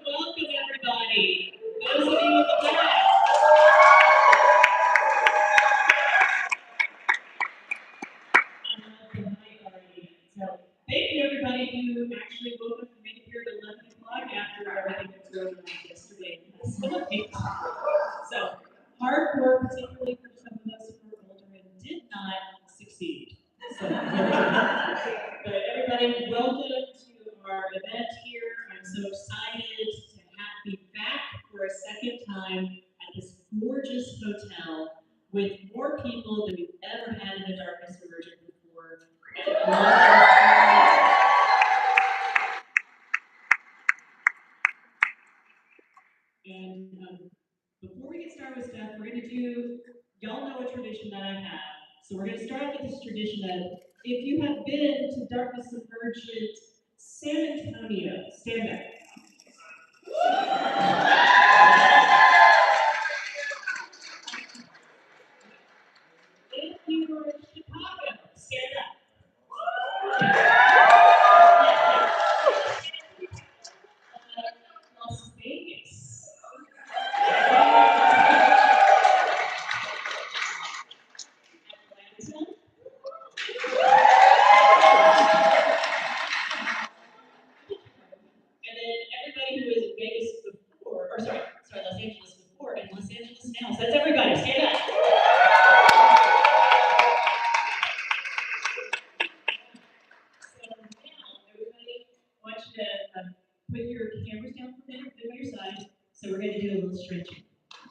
Welcome, everybody. Those of you in the back. So, thank you, everybody who actually woke up and made it here at 11 o'clock after everything that was going on yesterday. So, hard work, particularly for some of us who are older and did not succeed. So, but everybody, welcome to our event here. I'm so excited to be back for a second time at this gorgeous hotel with more people than we've ever had in a Darkness Emergent before. And before we get started with stuff, we're going to do, y'all know a tradition that I have. So we're going to start with this tradition that if you have been to Darkness Emergent San Antonio, stand up. If you were in Chicago, stand up. Las Vegas. Atlanta. And then everybody who was in Vegas before, or sorry, Los Angeles before, and Los Angeles now. So that's everybody, stand up. So now, everybody, I want you to put your cameras down for a minute, put them on your side. So we're going to do a little stretching.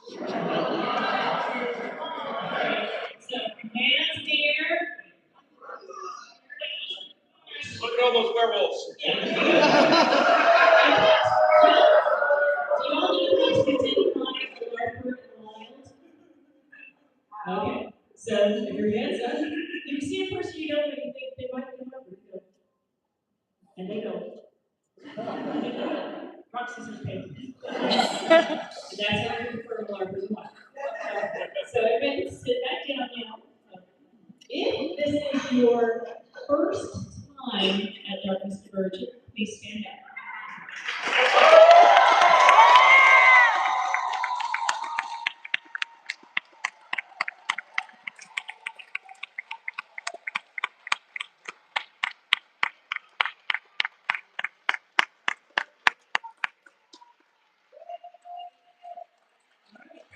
Okay. So hands in the air. Look at all those werewolves. Okay, so if your hands up, you see a person you don't know, you think they might come over, you go, and they don't. Rock, scissors, paper. And that's how we prefer larpers one. So everybody can sit back down now. If this is your first time at Darkness Emergent, please stand up.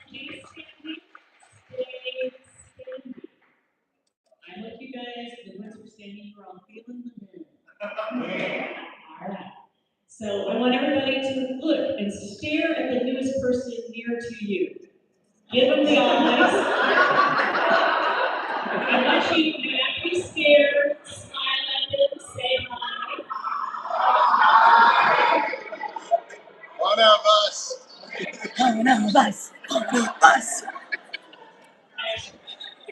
Please stay standing. I hope you guys, the ones who are standing, you're all feeling the wind. All right. So I want everybody to look and stare at the newest person near to you. Give them the eyes. I want you to actually stare, smile at them, say hi. One of us. One of us. One of us.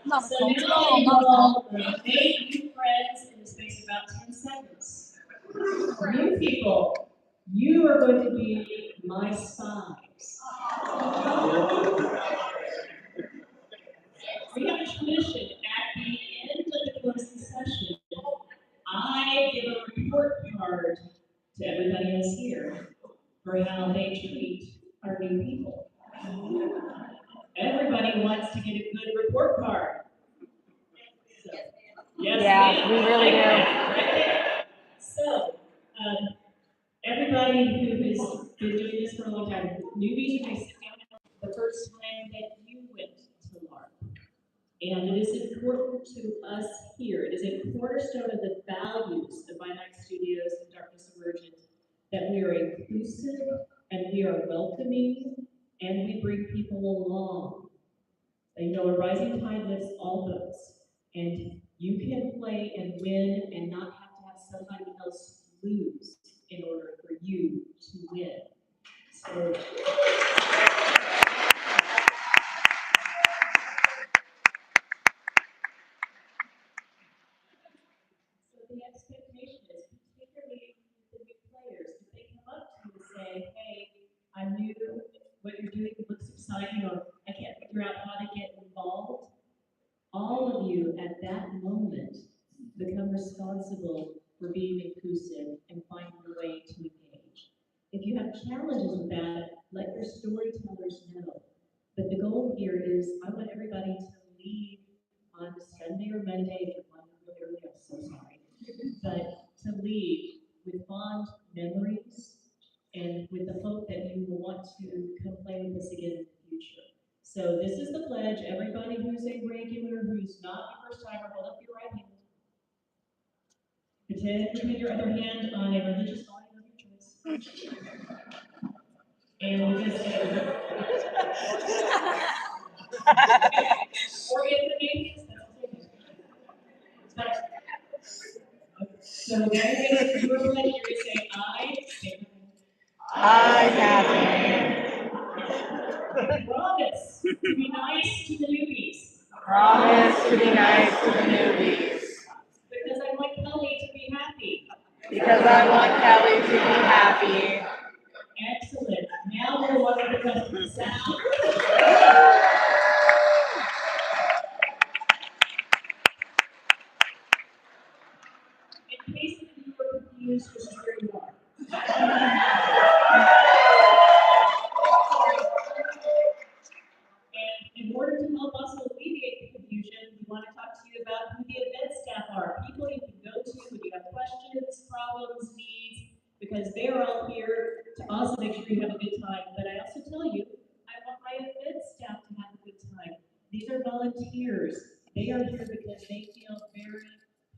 So now I will make new friends in the space of about 10 seconds. New people, you are going to be my spies. We have a tradition at the end of the closing session. I give a report card to everybody else here for how they treat our new people. Everybody wants to get a good report card. So, yes, Yeah, we really do. Right there. So, everybody who has been doing this for a long time, newbies, you may sit down the first time that you went to LARP. And it is important to us here. It is a cornerstone of the values of Vinex Studios and Darkness Emergent that we are inclusive and we are welcoming and we bring people along. And you know, a rising tide lifts all boats. And you can play and win and not have to have somebody else lose in order for you to win. So, the expectation is, particularly with the new players, if they come up to you and say, hey, I'm new, what you're doing looks exciting, or I can't figure out how to get involved, all of you at that moment become responsible for being inclusive and finding a way to engage. If you have challenges with that, let your storytellers know. But the goal here is I want everybody to leave on Sunday or Monday, if you're running really early, I'm so sorry, but to leave with fond memories and with the hope that you will want to come play with us again in the future. So this is the pledge. Everybody who's a regular, who's not a first timer, hold up your right hand. Pretend to put your other hand on a religious volume of your choice. And we're just or if the name is, that's okay. So now you're going to do a pledge. You're going to say, I, Catherine, promise to be nice to the newbies. promise to be nice to the newbies. Because I want Kelly to be happy. Because I want Kelly to be happy. Excellent. Now we're one of the customers. Sound. In case of you were confused, this is where you are. And in order to help us alleviate the confusion, we want to talk to you about who the event staff are. People you can go to when you have questions, problems, needs, because they're all here to also make sure you have a good time. But I also tell you, I want my event staff to have a good time. These are volunteers. They are here because they feel very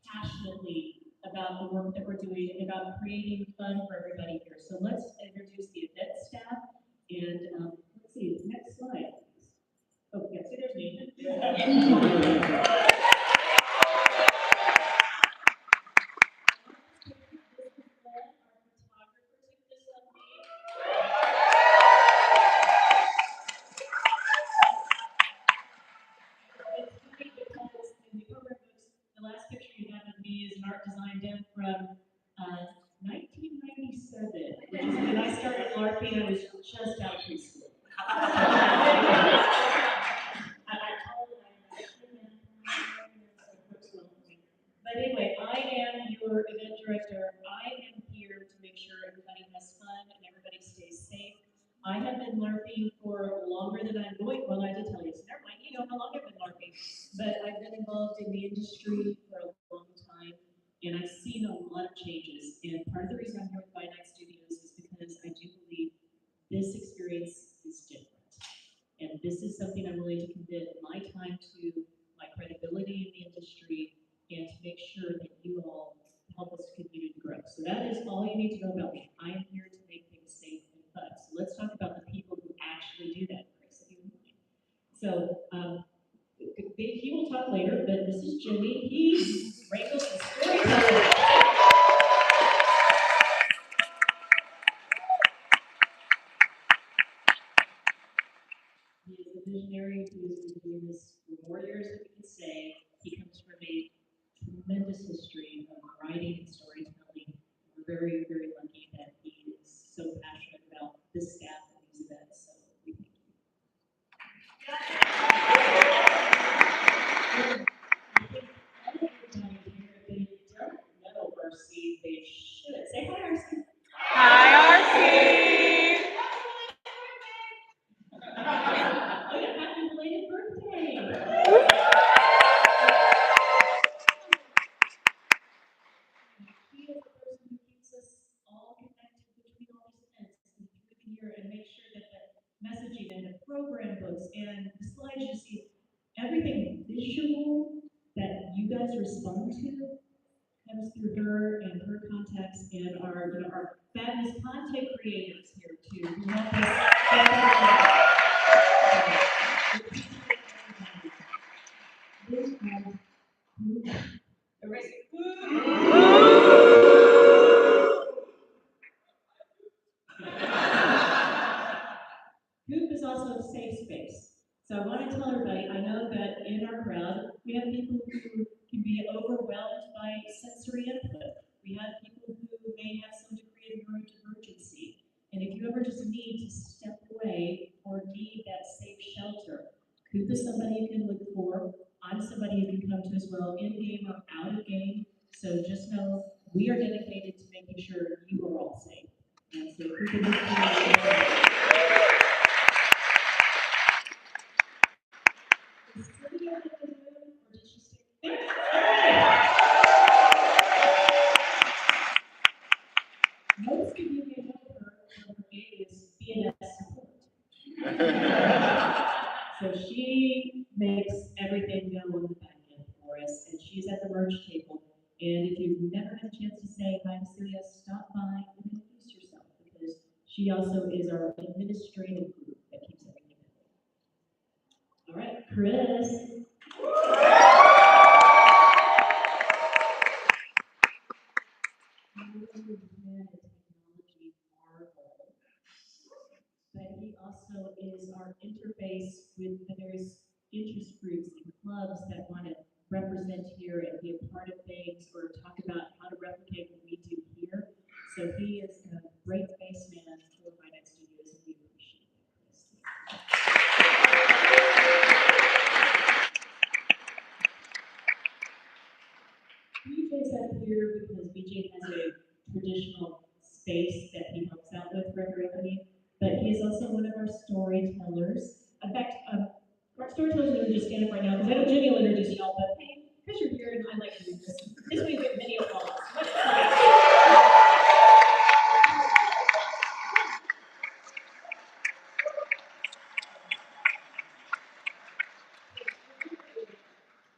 passionately about the work that we're doing and about creating fun for everybody here. So let's introduce the event staff. And let's see, next slide. Oh, yeah, see, there's Nathan. The last picture you have of me is an art design done from 1997, which is when I started LARPing. I was just out of preschool. I your event director. I am here to make sure everybody has fun and everybody stays safe. I have been LARPing for longer than I'm going. Well, I did tell you, so never mind, you know how long I've been LARPing. But I've been involved in the industry for a long time, and I've seen a lot of changes. And part of the reason I'm here with Finite Studios is because I do believe this experience is different. And this is something I'm willing to commit my time to, my credibility in the industry, and to make sure that you all help us continue to grow. So that is all you need to know about me. I am here to make things safe and fun. So let's talk about the people who actually do that, Chris, if you would mind. So he will talk later, but this is Jimmy. He's Wrangle's storyteller. He is a visionary who has been doing this for more years than we can say. He comes from a tremendous history of writing and storytelling. We're very, very lucky that he is so passionate about this staff and these events. So we thank you. I think everybody here, if they don't know RC, they should. Say hi, RC. Hi, RC. Oh yeah, happy belated birthday! He is the person who keeps us all connected between all these events and through the year and make sure that the messaging and the program books and the slides you see, everything visual that you guys respond to comes through her and her contacts and our, our fabulous content creators here too, who help us get that. Coop is also a safe space. So I want to tell everybody, I know that in our crowd, we have people who can be overwhelmed by sensory input. We have people who may have some degree of neurodivergency. And if you ever just need to step away or need that safe shelter, Coop is somebody you can look for. I'm somebody you can come to as well, in game or out of game. So just know we are dedicated to making sure you are all safe. And so Coop is most of you may know her from her alias BNS support. So she makes everything go on the back end for us, and she's at the merch table. And if you've never had a chance to say hi to Celia, stop by and introduce yourself, because she also is our administrative group that keeps everything going. All right, Chris. Technology marvel, but he also is our interface with the various interest groups and clubs that want to represent here and be a part of things or talk about how to replicate what we do here. So he is a great face man for Finite Studios, and we appreciate it, Chris. BJ's up here because BJ has a traditional space that he helps out with for everybody, but he is also one of our storytellers. In fact, our storytellers are going to just stand up right now because I know Jimmy will introduce y'all, but hey, because you're here and I like doing this, this way you get many applause.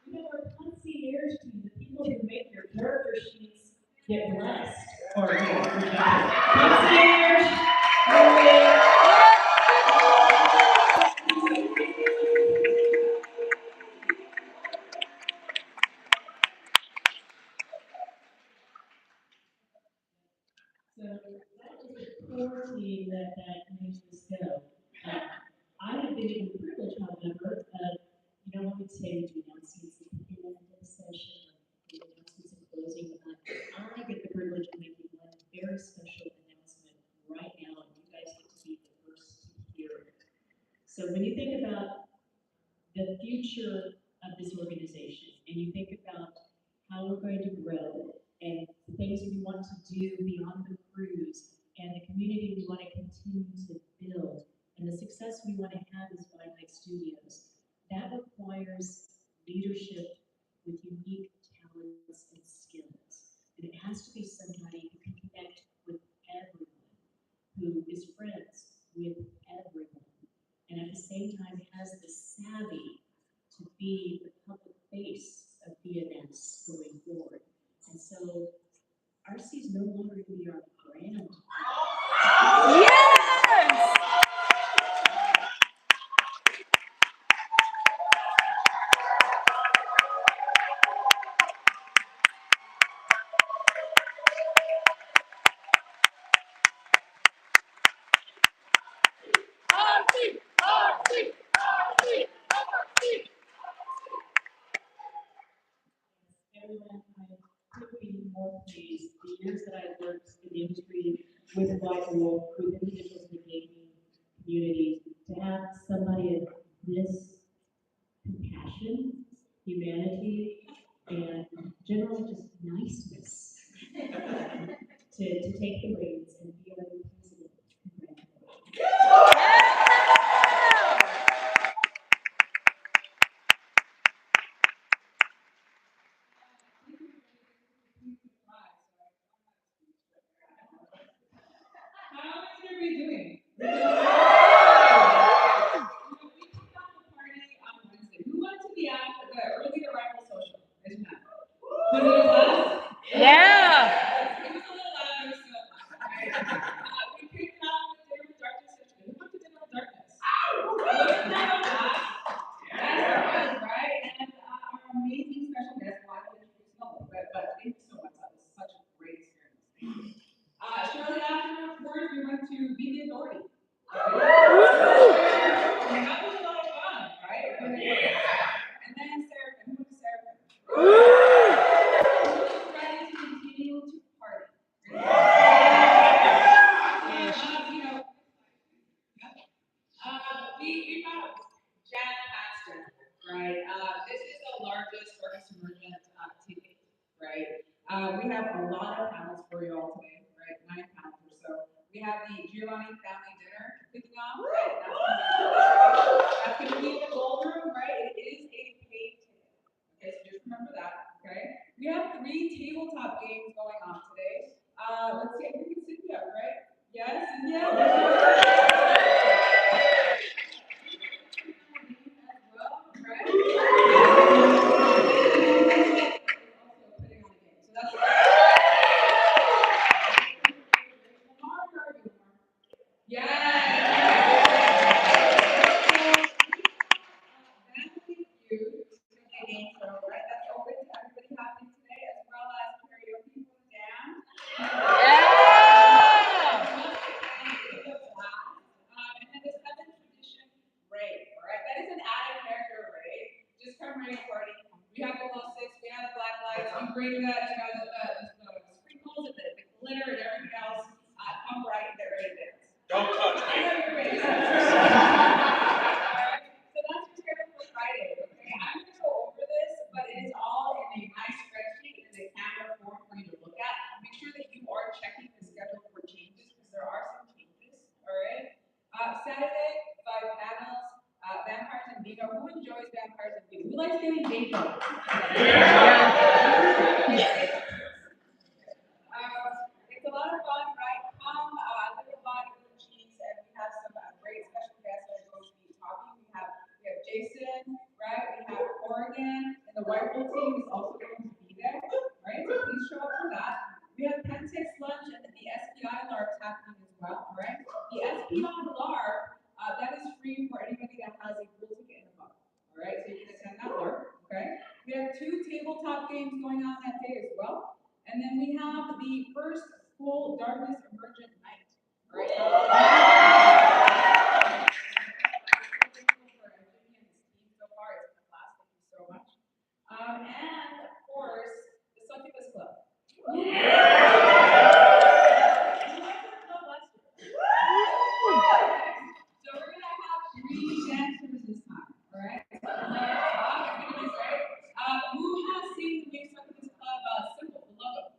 We have our concierge team, the people who make your character sheets get blessed or rejected. Concierge! So that is the core team that makes this go. I have been given the privilege, however, of, I would say we do announcements at the end of the session, or announcements in closing. I get the privilege of making one very special announcement right now, and you guys get to be the first to hear it. So when you think about the future of this organization, and you think about how we're going to grow, and the things we want to do beyond the cruise, and the community we want to continue to build, and the success we want to have as Wine Lake Studios. That requires leadership with unique talents and skills. And it has to be somebody who can connect with everyone, who is friends with everyone, and at the same time has the savvy to be the public face of BNS going forward. And so RC is no longer going to be our brand. Yes! Everyone, I couldn't be more pleased. The years that I've worked in the industry with White Wolf, with individuals in the gaming community, to have somebody of this compassion, humanity, and general just niceness to take the reins and be our new president. Congratulations. How is everybody doing? We kicked off the party on Wednesday. Who wanted to be at the early arrival social? Raise your hand. Was it a class? Yeah. It was a little loud, but still. We kicked off with dinner with Darkness Emergent. Who went to dinner with Darkness? Wasn't that a blast? Yes, it was, right? And our amazing special guest, well, I didn't introduce Nolan, but thank you so much. That was such a great experience. Shortly afterwards, we went to Be the Authority. That was a lot of fun, right? And then Seraphim, who went to Seraphim? Who's ready to continue to party? We got jam-packed dinner, right? This is the largest Darkness Emergent ticket, right? We have a lot of panels for you all today, right? 9 panels or so. We have the Giovanni family dinner kicking off, right? That's going to be in the gold room, right? It is a paid ticket. Okay, so just remember that, okay? We have 3 tabletop games going on today. Let's see, I think it's Cynthia, right? Yes, Cynthia? Bring that, the sprinkles and the glitter and everything else. Come right and get ready to dance. Don't touch me. So that's your schedule for Friday, okay? I'm going to go over this, but it is all in a nice spreadsheet in the camera form for you to look at. Make sure that you are checking the schedule for changes because there are some changes, all right? Saturday, 5 panels, vampires and bingo. Who enjoys vampires and bingo? Who likes getting bingo? It's a lot of fun, right? Come, little body, little cheese, and we have some great special guests that are going to be talking. We have Jason, right? We have Oregon, and the White Bull team is also going to be there, right? So please show up for that. We have Pentex lunch and the SPI LARP happening as well, right? The SPI LARP, that is free for anybody that has a pool ticket in the book, all right? So you can attend that LARP, okay? We have 2 tabletop games going on that day as well. And then we have the first full Darkness Emergent night, right? So far, it's been a blast. Thank you so much. And of course, the Succubus Club. So we're gonna have 3 dancers this time, all right? It's gonna be great. Who has seen the new Succubus Club symbol, the logo?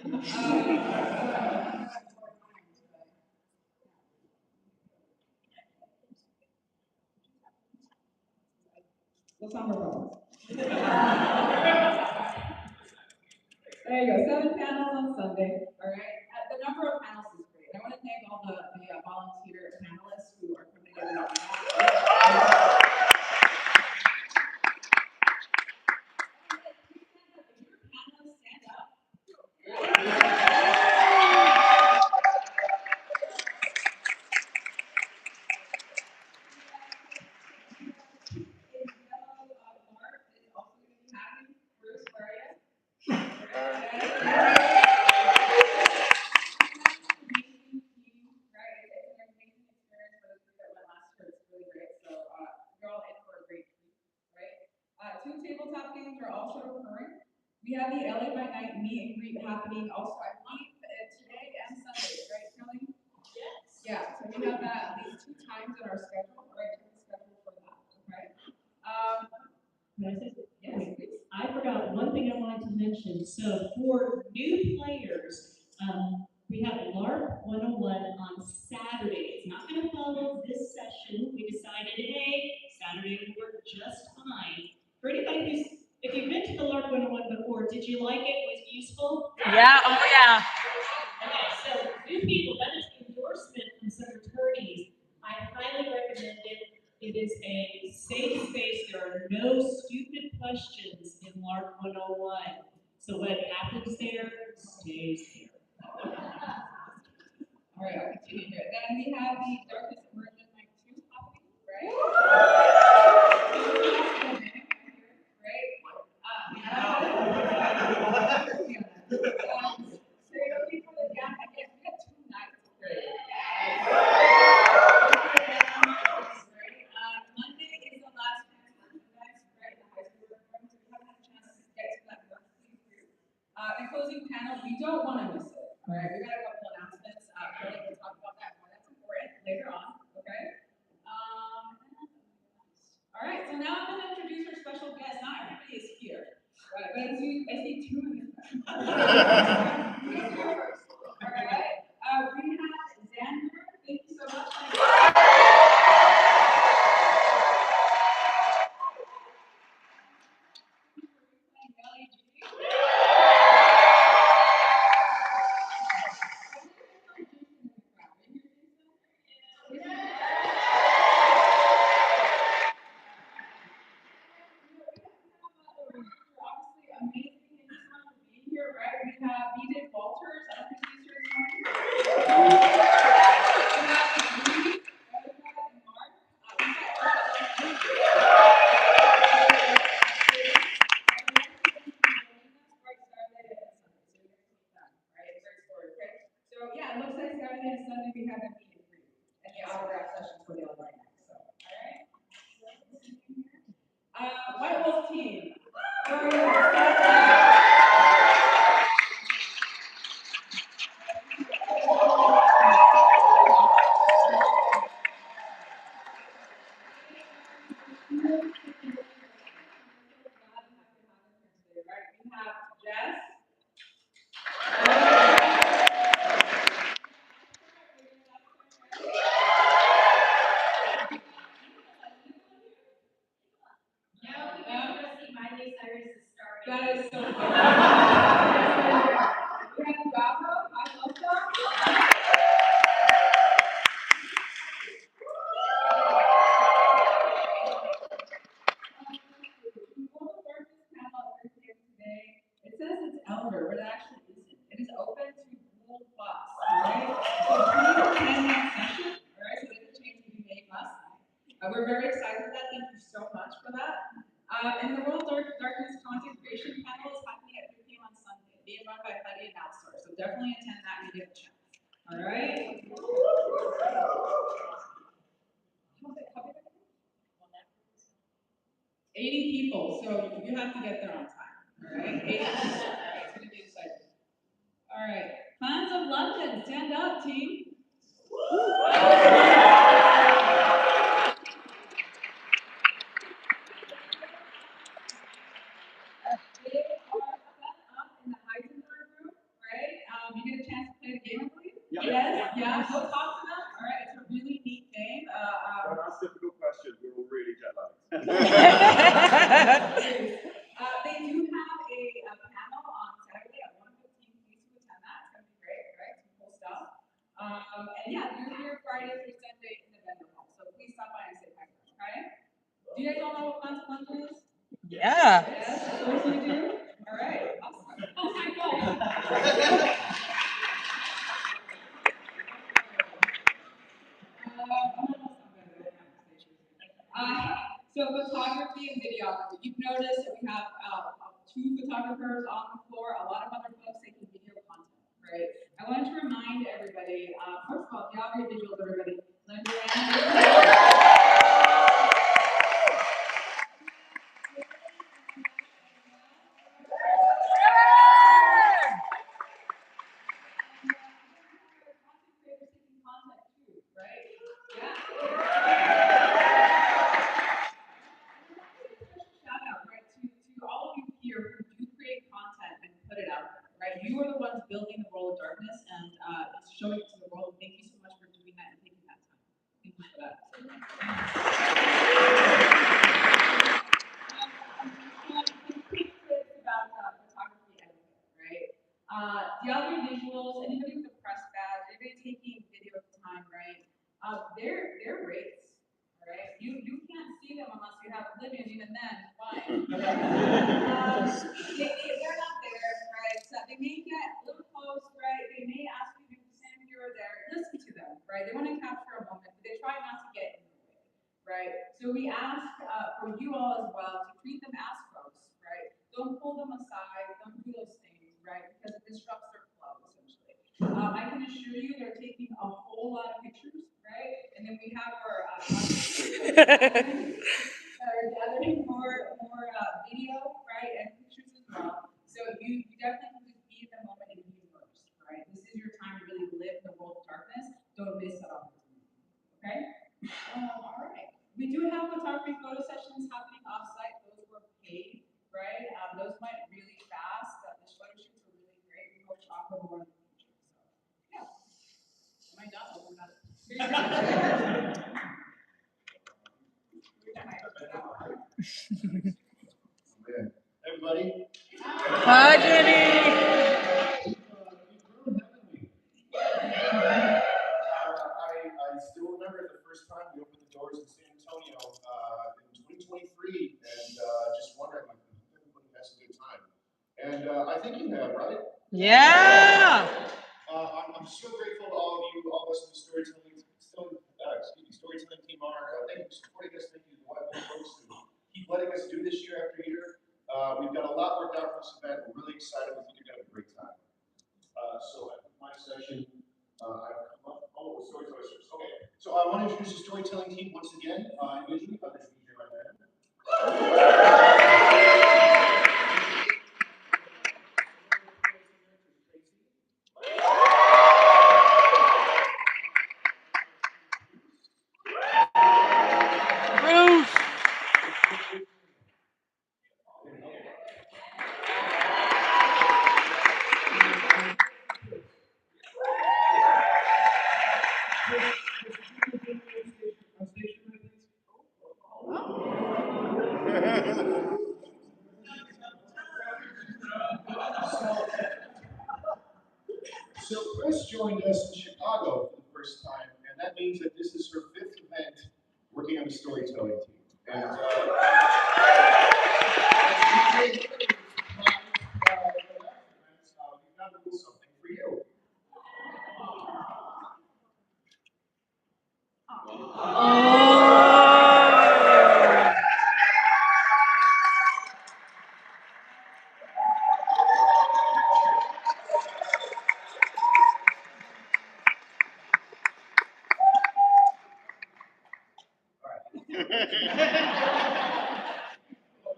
What's on the phone? There you go, 7 panels on Sunday, all right? The number of panels is great. I want to thank all the volunteer panelists who are coming together. Stand up. Two tabletop games are also occurring. We have the LA by Night meet and greet happening also, I believe, today and Sunday, right, Kelly? Yes. Yeah, so we have that at least 2 times in our schedule, right? The schedule for that, okay? Can I say something? Yes, please. I forgot one thing I wanted to mention. So for new players, we have LARP 101 on Saturday. It's not going to follow this session. We decided, hey, Saturday would work just fine. For anybody who's, if you've been to the LARP 101 before, did you like it? Was it useful? Yeah, oh yeah. Okay, so new people, that is endorsement from some attorneys. I highly recommend it. It is a safe space. There are no stupid questions in LARP 101. So what happens there stays there. All right, I'll continue here. Then we have the Darkness Emergent Night 2 happening, right? Right? So you're looking for the gap. I guess we got 2 nights. Monday is the last chance for you guys, right? The high school reform. So we haven't had a chance to get to that work, please do. The closing panel, we don't want to miss it. All right, we got a couple announcements. Really, we'll talk about that more. That's important later on. Okay. All right. So now I'm going to introduce our special guest. Not everybody is here, right? But I see 2 in the back. Who's here first? All right. We have Xander. Thank you so much. So yeah, it looks like Saturday and Sunday we have a meet and greet and the autograph sessions for the online next. So all right. White Wolf team. We have Jess. That is so good. We have Gabo. I love that. It says it's elder, but it actually isn't. It is open to Google Plus, right? So please attend that session, all right? So the interchange will be made plus. We're very excited for that. Thank you so much for that. And the World Darkness Content Creation Panel is happening at 3 p.m. on Sunday, being run by Heidi and Alstor. So definitely attend that and give a chance. All right? 80 people, so you have to get there on time. All right? 80 people. It's going to be exciting. All right. Fans of London, stand up, team. They are set up in the Heisenberg room, right? Yes, yeah, go talk to them. All right, it's a really neat game. Don't ask difficult questions. We're all really jet lagged. They do have a panel on Saturday at 1:15. Please do attend that. It's gonna be great, right? Some cool stuff. And yeah, you're here Friday through Sunday in the vendor hall. So please stop by and say hi. Okay? Do you guys all know what Quantum Quantum is? Yeah. Yes, of course you do. All right, awesome. Oh my God. So photography and videography. You've noticed that we have 2 photographers on the floor, a lot of other folks taking video content, right? I wanted to remind everybody, first of all, if you have your visuals, everybody, lend your shout out, right, to all of you here who do create content and put it out there, right? You are the ones building the world of darkness and showing it to the world. Thank you so much for doing that and taking that time. Thank you for that. About photography etiquette, right? The other visuals, anybody with a press badge, anybody taking video at the time, right? They're rates, right? You can't see them unless you have Libyan, even then, fine. They're not there, right? So they may get a little close, right? They may ask you to stand here or there. Listen to them, right? They want to capture a moment, but they try not to get in the way, right? So we ask for you all as well to treat them as folks, right? Don't pull them aside, don't do those things, right? Because it disrupts their flow, essentially. I can assure you they're taking a whole lot of pictures, right? And then we have our gathering more video, right, and pictures as well. So you definitely need to be in the moment and be immersed, right? This is your time to really live the world of darkness. Don't miss that opportunity, okay? All right. We do have photography photo sessions happening off-site. Those were paid, right? Those went really fast. The photo shoots were really great. We hope to offer more in the future. So, yeah. Am I done? Oh, we're not. Everybody? Hi, Jenny. I still remember the first time we opened the doors in San Antonio in 2023, and just wondering if everybody has a good time. And I think you have, right? Yeah. I'm so grateful to all of you, all of us in the storytelling team are. Thank you for supporting us. Thank you to the White folks who keep letting us do this year after year. We've got a lot worked out for this event. We're really excited. We think you're going to have a great time. So after my session, I've come up. Oh, storytellers first. Okay. So I want to introduce the storytelling team once again. Individually, there's DJ right there. Bruce. So Chris joined us in Chicago for the first time, and that means that this is her 5th event working on the storytelling team. And we've got a little something for you.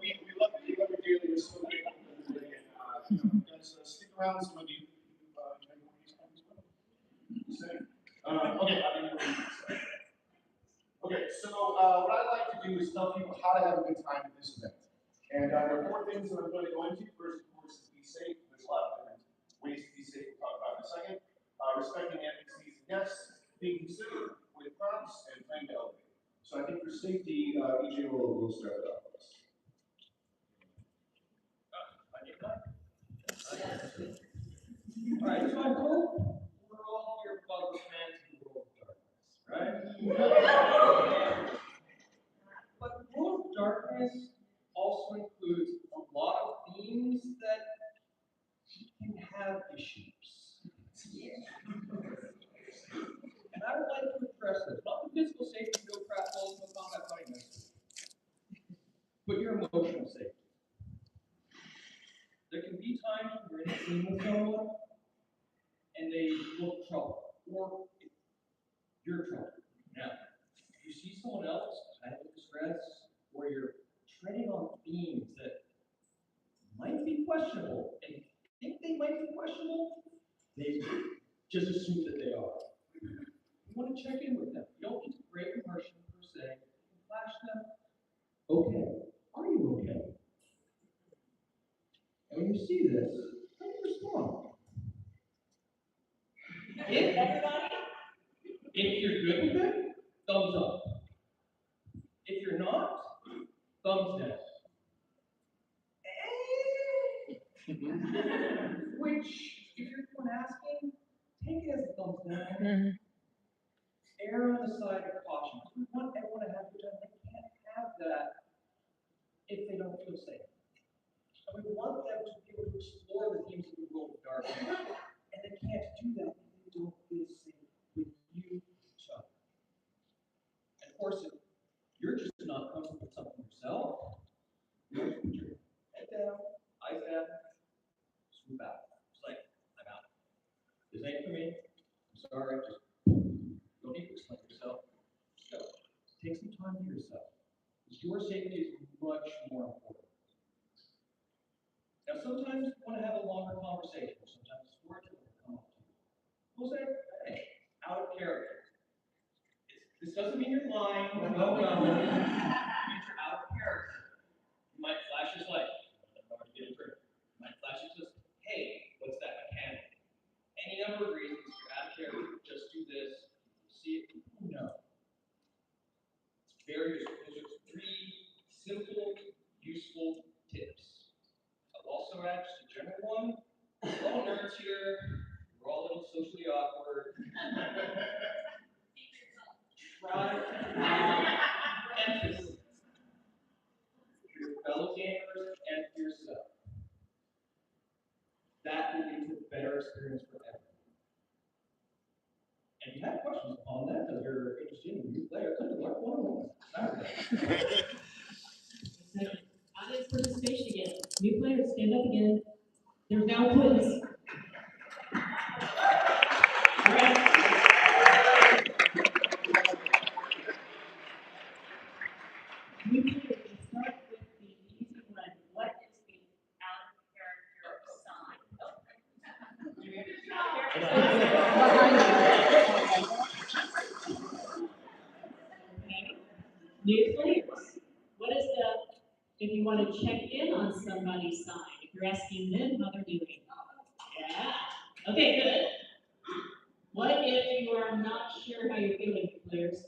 We love you dearly. We're so grateful for everybody. And guys, stick around. Some of you okay, so what I'd like to do is tell people how to have a good time at this event. And there are 4 things that I'm going to go into. First, of course, is be safe. There's a lot of different ways to be safe. We'll talk about in a second. Respecting NPCs safety, EJ will start it off. All right, so I hope we're all here about the fans of the world of darkness, right? But the world of darkness also includes a lot of themes that can have issues. And I would like to address this, not the physical safety, no crap balls, no combat fighting, but your emotional safety. There can be times when you're in a scene with someone and they look trouble, or you're trouble. Now, if you see someone else kind of distress, or you're treading on themes that might be questionable, and think they might be questionable, they just assume that they are. You want to check in with them. You don't need to break immersion per se. You can flash them. Okay, are you okay? And when you see this, how do you respond? If you're good with it, thumbs up. If you're not, thumbs down. Which, if you're the one asking, take it as a thumbs down. Err on the side of caution. We want everyone to have a good time. They can't have that if they don't feel safe. And we want them to be able to explore the themes of the world of darkness. And they can't do that if they don't feel safe with you, each other. And of course, if you're just not comfortable with something yourself, you have to put your head down, eyes down, swoop out. It's like, I'm out. This ain't for me. I'm sorry. Just don't need to explain yourself. Just go. Take some time for yourself. Because your safety is much more important. Now, sometimes you want to have a longer conversation. Sometimes it's storytelling will come up to you. We'll say, hey, out of character. This doesn't mean you're lying. No. It means you're out of character. You might flash his light. I'm about to get a drink. You might flash his just, hey, what's that mechanic? Any number of reasons you're out of character. Just do this. You see it, you know. It's very useful. Those are three simple, useful tips. I'll also add just a general one. We're all nerds here. We're all a little socially awkward. Try to have empathy for your fellow gamers and for yourself. That will lead to a better experience for everyone. And if you have questions on that, or you're interested in a new player, come to Lark 101. Audience participation again. New players, stand up again. There's now a quiz. All right. New players, let's start with the easy one. What is the out of character sign? Okay. New players. What is if you want to check in on somebody's sign, if you're asking them how they're doing? Yeah. Okay, good. What if you are not sure how you're feeling, players?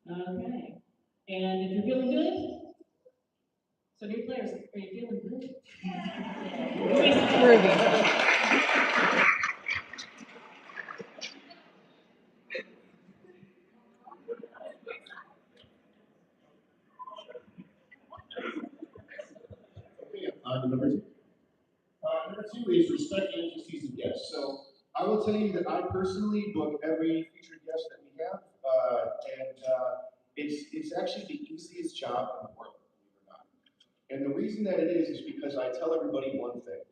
Okay. And if you're feeling good? So new players, are you feeling good? Groovy. Number two. Number two is respect agencies and guests. So I will tell you that I personally book every featured guest that we have, it's actually the easiest job in the world, believe it or not. And the reason that it is because I tell everybody one thing: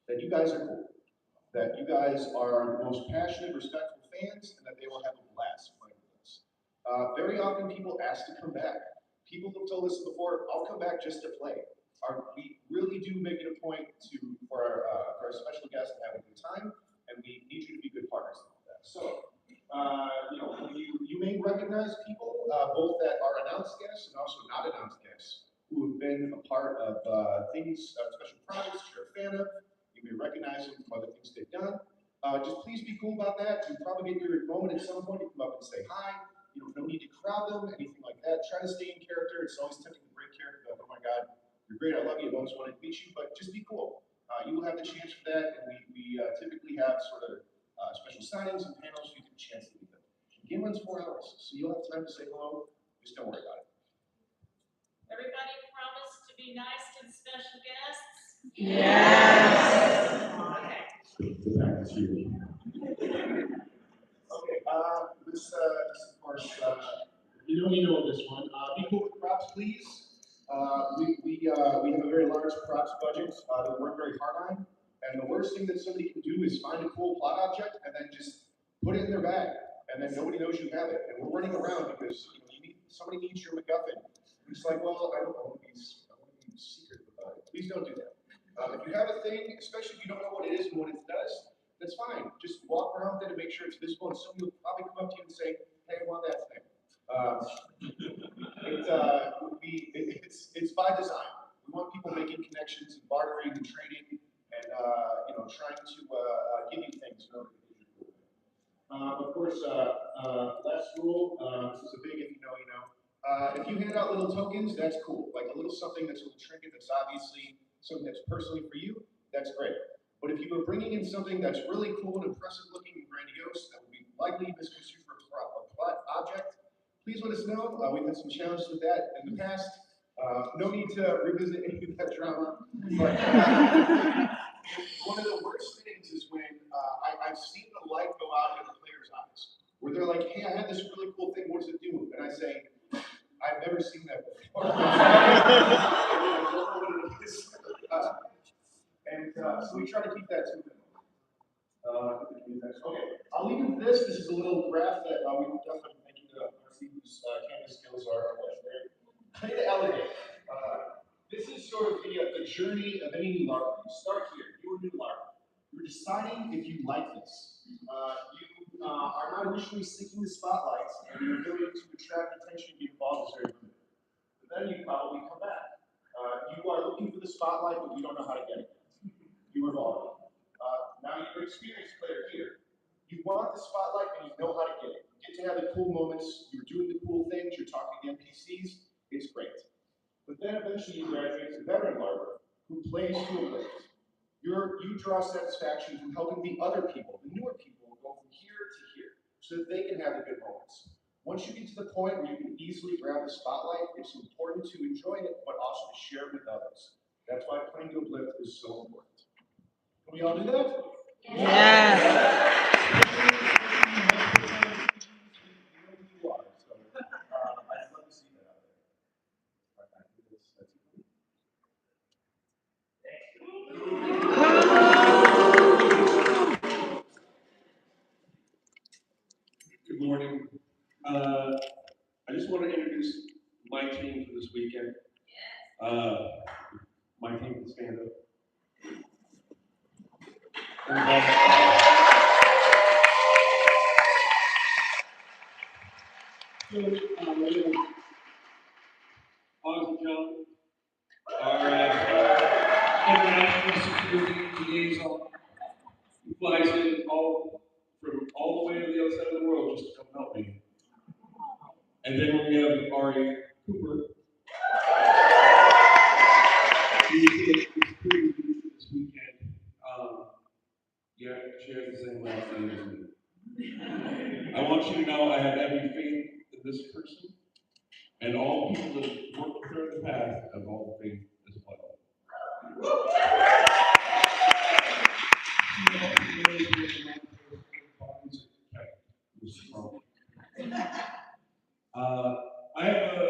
that you guys are cool, that you guys are the most passionate, respectful fans, and that they will have a blast playing with us. Very often people ask to come back. People have told us before, I'll come back just to play. We really do make it a point for our special guests to have a good time, and we need you to be good partners in all that. So, you may recognize people, both that are announced guests and also not announced guests, who have been a part of special projects that you're a fan of. You may recognize them from other things they've done. Just please be cool about that. You probably get your moment at some point. You come up and say hi. no need to crowd them, anything like that. Try to stay in character. It's always tempting to break character. Like, oh my God, you're great, I love you, I always wanted to meet you, but just be cool. You will have the chance for that, and we typically have sort of special signings and panels so you get a chance to meet them. The game runs 4 hours, so you'll have time to say hello. Just don't worry about it. Everybody promise to be nice to the special guests? Yes. Back to you. Okay, this of course, you know this one. Be cool with props, please. We have a very large props budget that we work very hard on. And the worst thing that somebody can do is find a cool plot object and then just put it in their bag. And then nobody knows you have it. And we're running around because somebody needs your MacGuffin. It's like, well, I want to be secret about it. Please don't do that. If you have a thing, especially if you don't know what it is and what it does, that's fine. Just walk around with it and make sure it's visible, and somebody will probably come up to you and say, "Hey, I want that thing." It's by design. We want people making connections and bartering and trading, and trying to give you things in order to get your cool. Of course, last rule. This is a big if you know, you know. If you hand out little tokens, that's cool. Like a little something that's a little trinket that's obviously something that's personally for you, that's great. But if you were bringing in something that's really cool and impressive looking and grandiose, that would be likely misconstrued for a plot object, please let us know. We've had some challenges with that in the past. No need to revisit any of that drama. But one of the worst things is when I've seen the light go out in the player's eyes, where they're like, "Hey, I have this really cool thing. What does it do?" And I say, "I've never seen that before." So we try to keep that to a minimum. Okay, I'll leave you with this. This is a little graph that we looked up, and thank you to Marcy, whose Canvas skills are legendary. Play to elevate. This is sort of the journey of any new larva. You start here. You're a new larva. You're deciding if you like this. You are not initially seeking the spotlight, and your ability to attract attention and get involved is very limited. But then you probably come back. You are looking for the spotlight, but you don't know how to get it. You evolve. Now you're an experienced player here. You want the spotlight and you know how to get it. You get to have the cool moments, you're doing the cool things, you're talking to NPCs, it's great. But then eventually you graduate to veteran larva who plays to a lift. You draw satisfaction from helping the other people, the newer people, go from here to here so that they can have the good moments. Once you get to the point where you can easily grab the spotlight, it's important to enjoy it, but also to share it with others. That's why playing to a lift is so important. Can we all do that? Yes. I'd love to see that out there. Good morning. I just want to introduce my team for this weekend. My team can stand up. Oz and John, our international security liaison, who flies in from all the way to the other side of the world just to come help me. And then we have Ari Cooper. She is security this weekend. Yeah, she has the same last name as me. I want you to know I have every faith in this person, and all people that worked with her in the past have all the faith as well. I have a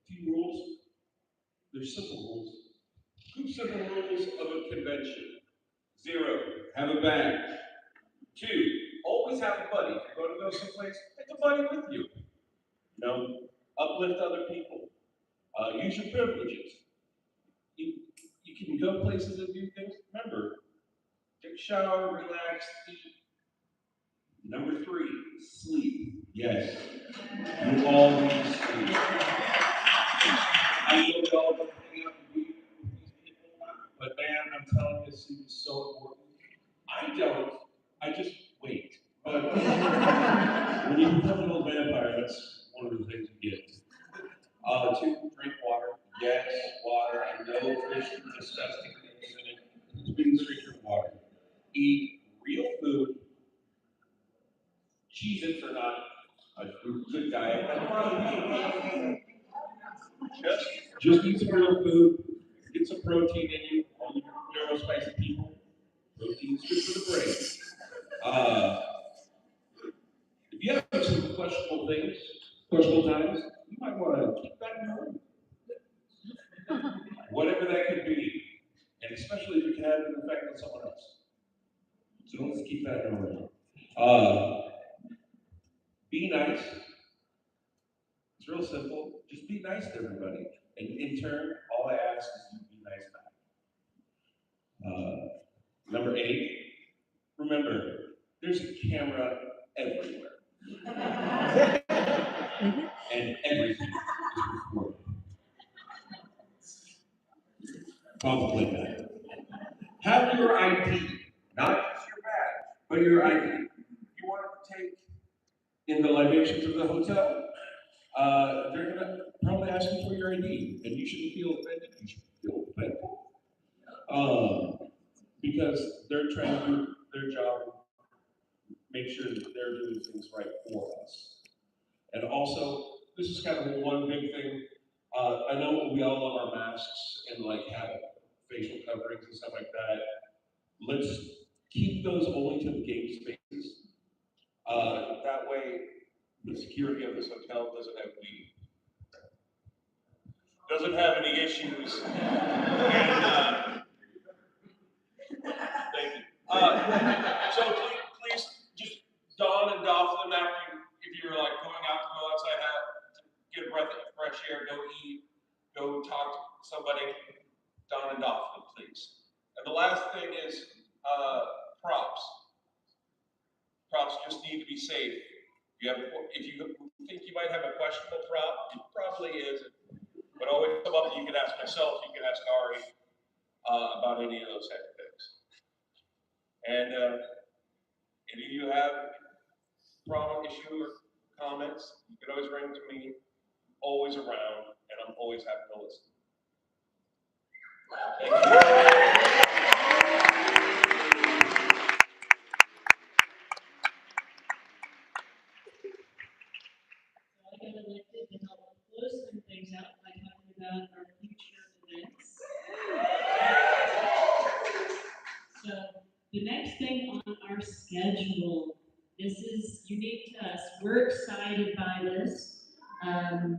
few rules. They're simple rules. 2 simple rules of a convention. 0, have a badge. 2, always have a buddy. If you're going to go someplace, take a buddy with you. Uplift other people. Use your privileges. You can go places and do things. Remember, take a shower, relax, eat. Number 3, sleep. Yes, you all need to sleep. I know we all don't hang out and be with these people, but man, I'm telling you, sleep is so important. I don't. I just wait. But when you become an old vampire, that's one of the things you get. 2, drink water. Yes, water. I know fish are disgusting things in it. Please drink water. Eat real food. Cheez-Its are not a good diet. Just eat some real food. Get some protein in you. All you neurospicy people. Protein is good for the brain. If you have some questionable things, questionable times, you might want to keep that in mind. Whatever that could be, and especially if you can have an effect on someone else. So let's keep that in mind. Be nice. It's real simple. Just be nice to everybody. And in turn, all I ask is you be nice back. Number 8, remember, there's a camera everywhere. And everything is recorded. Contemplate that. Have your ID, not just your badge, but your ID. If you want to take in the libations of the hotel, they're going to probably ask you for your ID, and you shouldn't feel offended. You should feel thankful, because they're trying to do their job, make sure that they're doing things right for us. And also, this is kind of one big thing. I know we all love our masks and like have facial coverings and stuff like that. Let's keep those only to the gate spaces. That way, the security of this hotel doesn't have any issues. And thank you. So please just don and doff them after if you're like going outside, get a breath of fresh air, go eat, go talk to somebody. Don and doff them, please. And the last thing is props. Props just need to be safe. If you think you might have a questionable prop, it probably is. But always come up, you can ask myself, you can ask Ari about any of those type of things. And if you have problem, issue, or comments, you can always bring them to me. Always around, and I'm always happy to listen. Thank you. I got elected to help close some things out by talking about our future events. So the next thing on our schedule, this is unique to us. We're excited by this.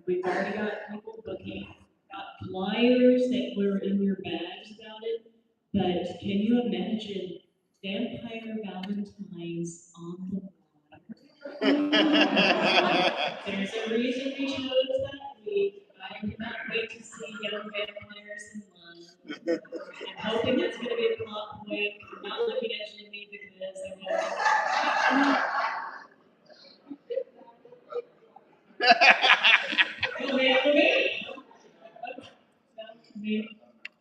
We've already got people booking, got flyers that were in your bags about it. But can you imagine Vampire Valentines on the water? There's a reason we chose that week. I cannot wait to see young vampires in love. I'm hoping that's going to be a plot point. I'm not looking at Jimmy because I'm hoping.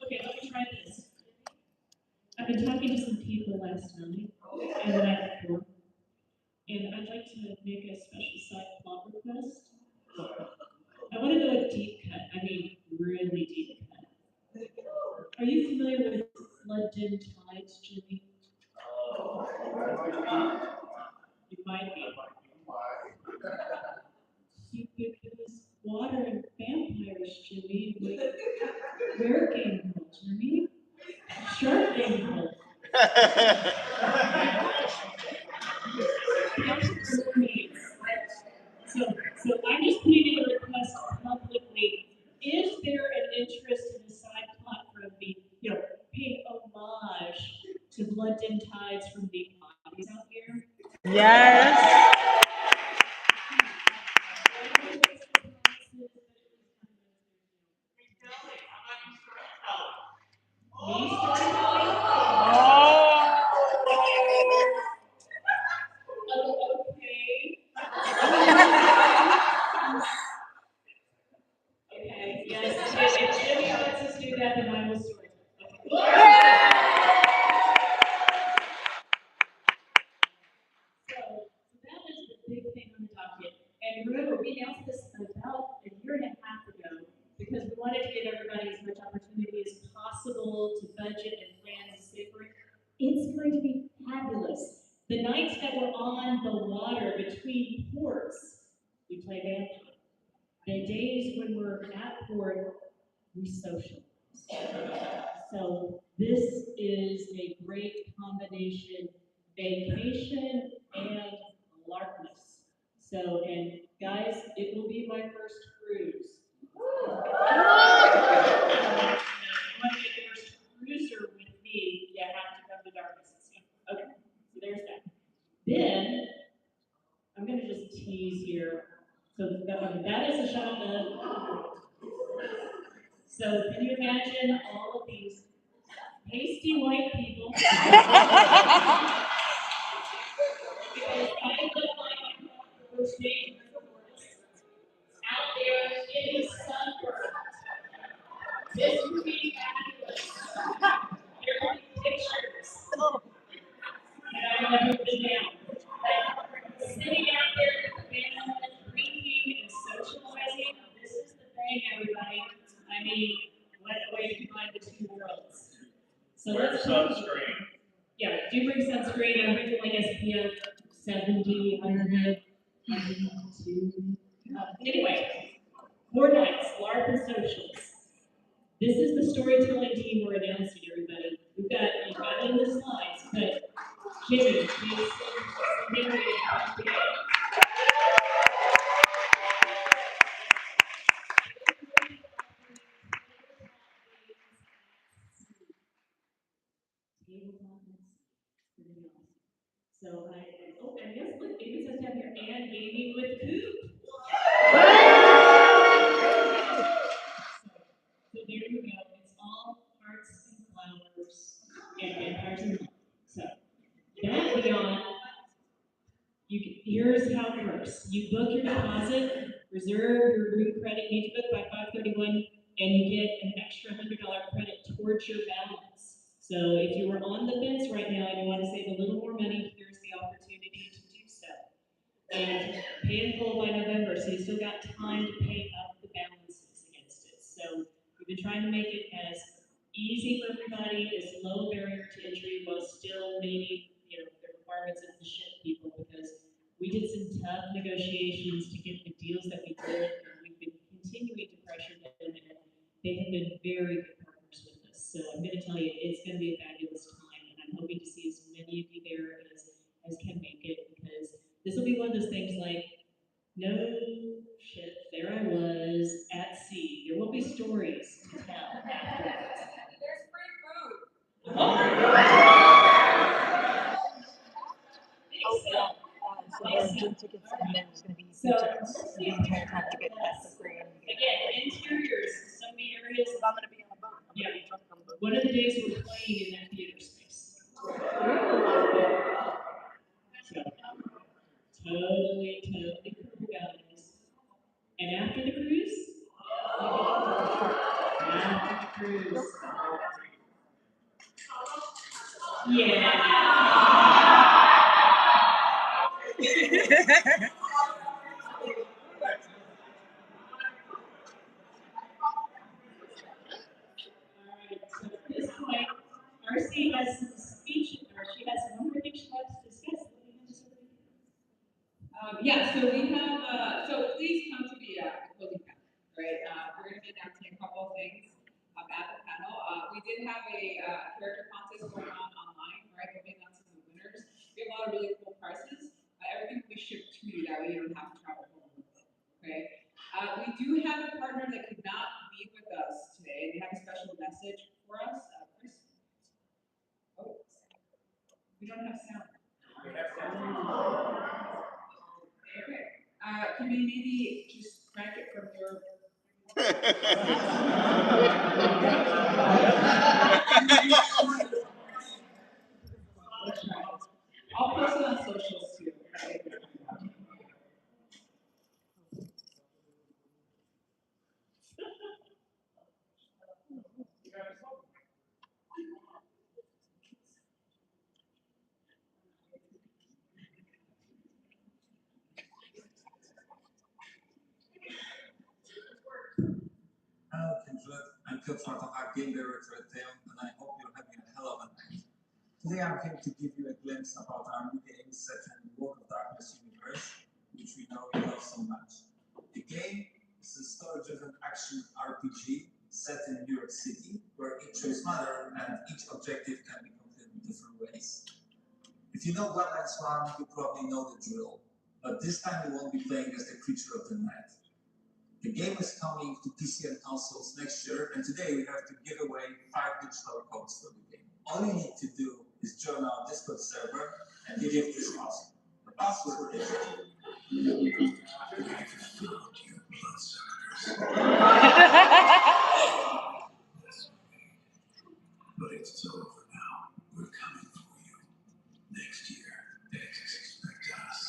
Okay, let me try this. I've been talking to some people last night and the night before, and I'd like to make a special side plot request. I want to go a deep cut. I mean, really deep cut. Are you familiar with flood-dim tides, Jimmy? You might be. Because water and vampires, Jimmy, with where game Jimmy? Shark game So I'm just putting in a request publicly. Is there an interest in a side plot from the, paying homage to blood-dim tides from the bodies out here? Yes. Okay, yes, if Jimmy lets us do that, then I will story. So, big thing on the docket. And remember, we announced this about a year and a half ago because we wanted to give everybody as much opportunity as possible to budget and plan and save for it. It's going to be fabulous. The nights that we're on the water between ports, we play banjo. The days when we're at port, we socialize. So this is a great combination, vacation and larkness. So, and guys, it will be my first cruise. If you want to be the first cruiser with me, you have to come to Darkness. Okay, so there's that. Then, I'm going to just tease here. So that is a shot of. So can you imagine all of these pasty white people? Because I look like those names out there getting sunburned. This would be fabulous. There will be pictures that I've never been down. Like sitting out there with the family, drinking and socializing. This is the thing, everybody. I mean, what a way to combine the two worlds. So Wear let's sunscreen. Yeah, do bring sunscreen. I'm bringing like SPF 70, 100, 102. Anyway, 4 nights, LARP and socials. This is the storytelling team we're announcing, everybody. You've got it in the slides, but Jimmy, Jason, Mary, and so and yes, look, David says down here, and gaming with Coop. So there you go. It's all hearts and flowers and vampires and love. So that beyond, here's how it works. You book your deposit, reserve your room credit, need to book by 5/31, and you get an extra $100 credit towards your balance. So if you were on the fence right now and you want to save a little more money, here's the opportunity to do so. And pay in full by November, so you still got time to pay up the balances against it. So we've been trying to make it as easy for everybody, as low barrier to entry, while still meeting, the requirements of the ship people, because we did some tough negotiations to get the deals that we did, and we've been continuing to pressure them, and they have been very good partners with us. So I'm going to tell you, it's going to be a fabulous time, and I'm hoping to see as many of you there as can make it, because this will be one of those things like, no shit, there I was at sea. There will be stories to tell afterwards. There's free food. So there's gym tickets and then there's going to be food tickets the entire time to get that for free. Again, interiors, so many areas. I'm going to be on a boat. Yeah. One of the days we're playing in that theater space. So, totally cool, guys. And after the cruise? After the cruise. Yeah. Alright, so at this point, Marcy has some speech, or she has one more thing she wants to discuss. Yeah, so we have, so please come to the closing panel, right? We're going to be announcing a couple of things at the panel. We did have a character contest going on online, right? We'll be announcing the winners. We have a lot of really cool prizes. Everything will be shipped to you, that way you don't have to travel home with it, okay? We do have a partner that could not be with us today. They have a special message for us. Chris? Oh, we don't have sound. Okay. Can we maybe just crank it from your? I'll post it on socials too. Cupfront of our game director at Theon, and I hope you're having a hell of a night. Today I'm here to give you a glimpse about our new game set in the World of Darkness universe, which we know you love so much. The game is a story-driven action RPG set in New York City, where each choice matters and each objective can be completed in different ways. If you know Wildlands 1, you probably know the drill, but this time you won't be playing as the creature of the night. The game is coming to PC and consoles next year, and today we have to give away 5 digital codes for the game. All you need to do is join our Discord server, and the gift is awesome. The password is... But it's over now. We're coming for you. Next year, expect us.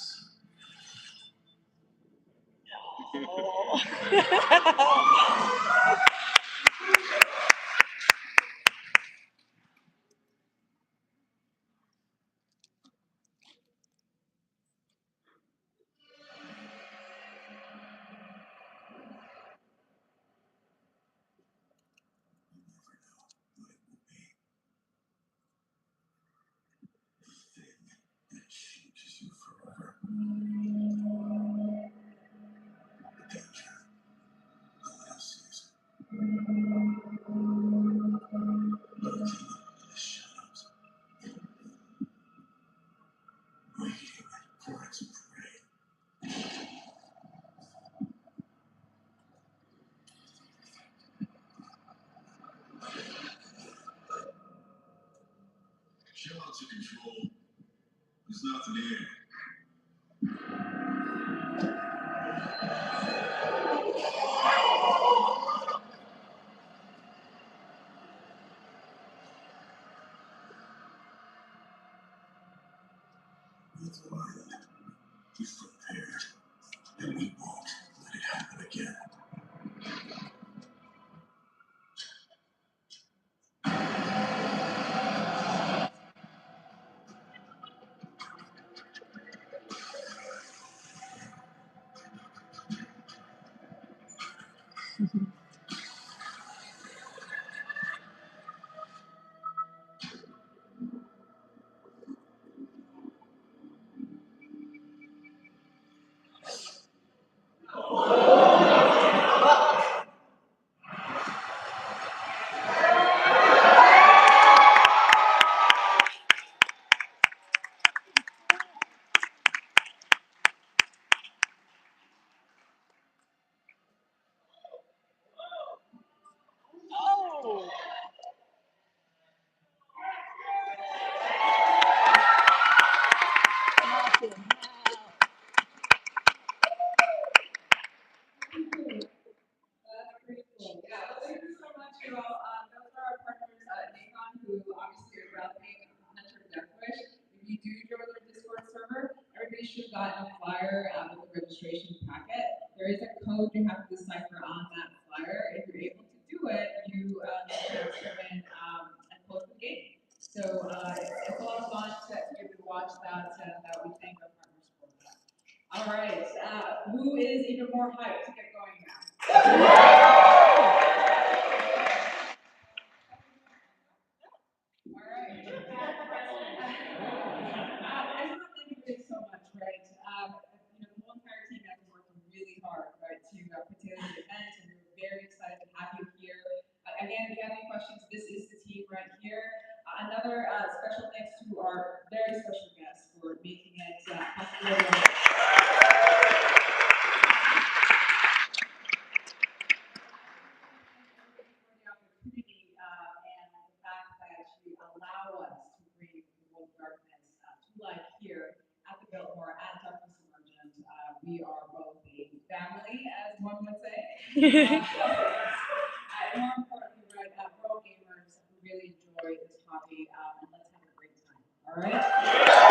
Show out to control. There's nothing here. It's violent. He's prepared. And we won't let it happen again. Oh. That's pretty cool. Yeah, well, thank you so much, you all. Those are our partners, Nikon, who obviously are repping Hunter Death Wish. If you do join their Discord server, everybody should have gotten a flyer with the registration packet. There is a code you have to decipher on that flyer. If you're able to do it, you can win and post the game. So it's a lot of fun to be able to watch that, and we thank our partners for that. All right, who is even more hyped to get going now? All right. I just want to thank you so much, right? The whole entire team has been working really hard, right, to put together the event, and we're very excited to have you here. Again, if you have any questions, this is the team right here. Another special thanks to our very special guests for making it possible. And the fact that you allow us to bring the World of Darkness to life here at the Biltmore at Darkness Emergent. We are both a family, as one would say. More importantly, right, we're all gamers who really enjoy this hobby, and let's have a great time. All right?